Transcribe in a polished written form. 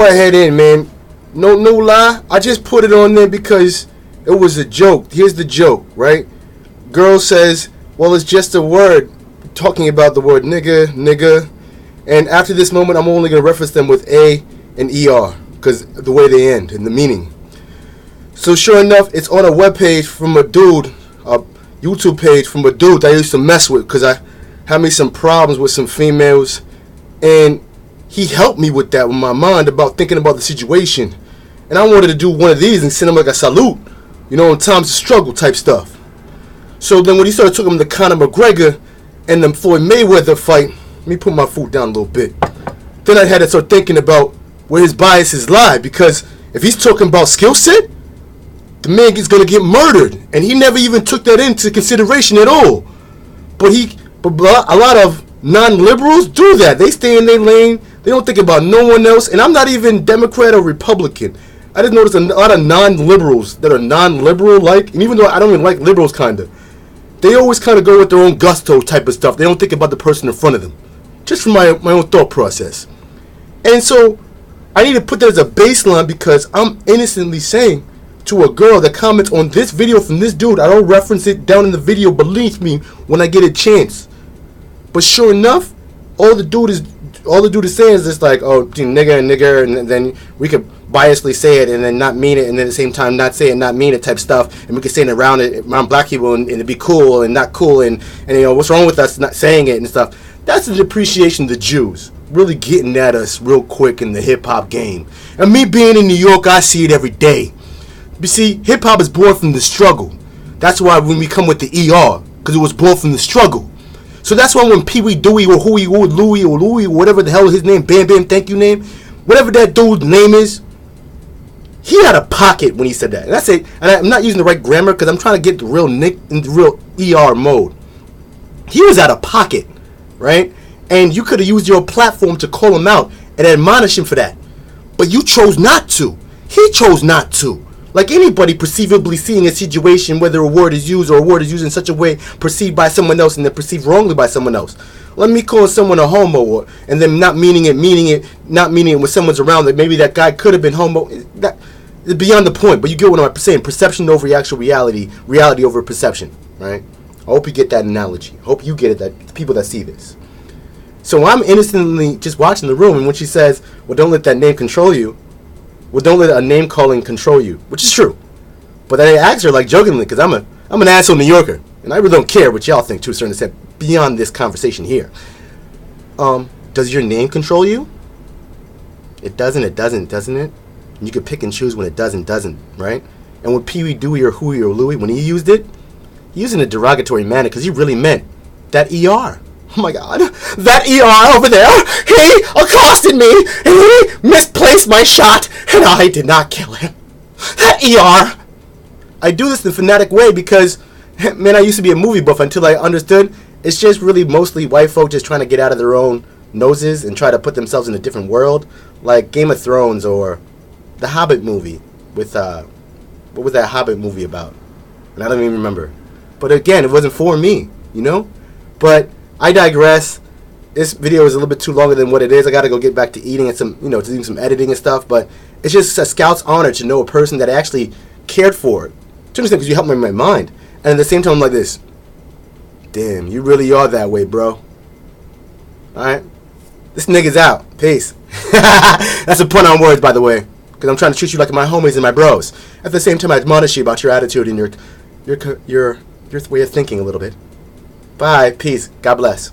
right head in, man. No lie. I just put it on there because it was a joke. Here's the joke, right? Girl says, well, it's just a word. Talking about the word nigga. And after this moment, I'm only going to reference them with A and ER. Because the way they end and the meaning. So sure enough, it's on a webpage from a dude. A YouTube page from a dude that I used to mess with. Because I had me some problems with some females. And he helped me with that with my mind about thinking about the situation. And I wanted to do one of these and send him like a salute. You know, in times of struggle type stuff. So then when he started talking to Conor McGregor and the Floyd Mayweather fight, let me put my foot down a little bit. Then I had to start thinking about where his biases lie. Because if he's talking about skill set, the man is going to get murdered. And he never even took that into consideration at all. But a lot of non-liberals do that. They stay in their lane. They don't think about no one else. And I'm not even Democrat or Republican. I just noticed a lot of non-liberals that are non-liberal like, and even though I don't even like liberals kind of, they always kind of go with their own gusto type of stuff. They don't think about the person in front of them. Just from my own thought process. And so I need to put that as a baseline because I'm innocently saying to a girl that comments on this video from this dude, I don't reference it down in the video beneath me when I get a chance. But sure enough, all the dude is saying is just like, oh, nigger, and then we could biasly say it and then not mean it, and then at the same time not say it, not mean it type stuff, and we could say it around black people and it'd be cool and not cool, and you know what's wrong with us not saying it and stuff. That's the depreciation of the Jews really getting at us real quick in the hip hop game. And me being in New York, I see it every day. You see, hip hop is born from the struggle. That's why when we come with the ER, because it was born from the struggle. So that's why when Pee Wee Dewey or Huey or Louie or whatever the hell his name, Bam Bam thank you name, whatever that dude's name is, he had a pocket when he said that. And that's it. And I'm not using the right grammar because I'm trying to get the real Nick in the real ER mode. He was out of pocket, right? And you could have used your platform to call him out and admonish him for that. But you chose not to. He chose not to. Like anybody perceivably seeing a situation, whether a word is used or a word is used in such a way perceived by someone else and then perceived wrongly by someone else. Let me call someone a homo and then not meaning it when someone's around that maybe that guy could have been homo. That is beyond the point, but you get what I'm saying. Perception over actual reality, reality over perception, right? I hope you get that analogy. I hope you get it, that people that see this. So I'm innocently just watching the room, and when she says, well, don't let that name control you, well, don't let a name calling control you, which is true. But I asked her like jokingly, because I'm an asshole New Yorker, and I really don't care what y'all think to a certain extent beyond this conversation here. Does your name control you? It doesn't, doesn't it? And you can pick and choose when it doesn't, right? And when Pee Wee Dewey or Huey or Louie, when he used it, he used it in a derogatory manner because he really meant that ER. Oh my God, that ER over there, he accosted me and he misplaced my shot and I did not kill him. That ER. I do this in a fanatic way because, man, I used to be a movie buff until I understood it's just really mostly white folk just trying to get out of their own noses and try to put themselves in a different world, like Game of Thrones or the Hobbit movie with, what was that Hobbit movie about? And I don't even remember. But again, it wasn't for me, you know? But I digress. This video is a little bit too longer than what it is. I got to go get back to eating and some, to do some editing and stuff. But it's just a scout's honor to know a person that I actually cared for. To understand, because you helped me in my mind. And at the same time, I'm like this. Damn, you really are that way, bro. Alright? This nigga's out. Peace. That's a pun on words, by the way. Because I'm trying to treat you like my homies and my bros. At the same time, I admonish you about your attitude and your way of thinking a little bit. Bye. Peace. God bless.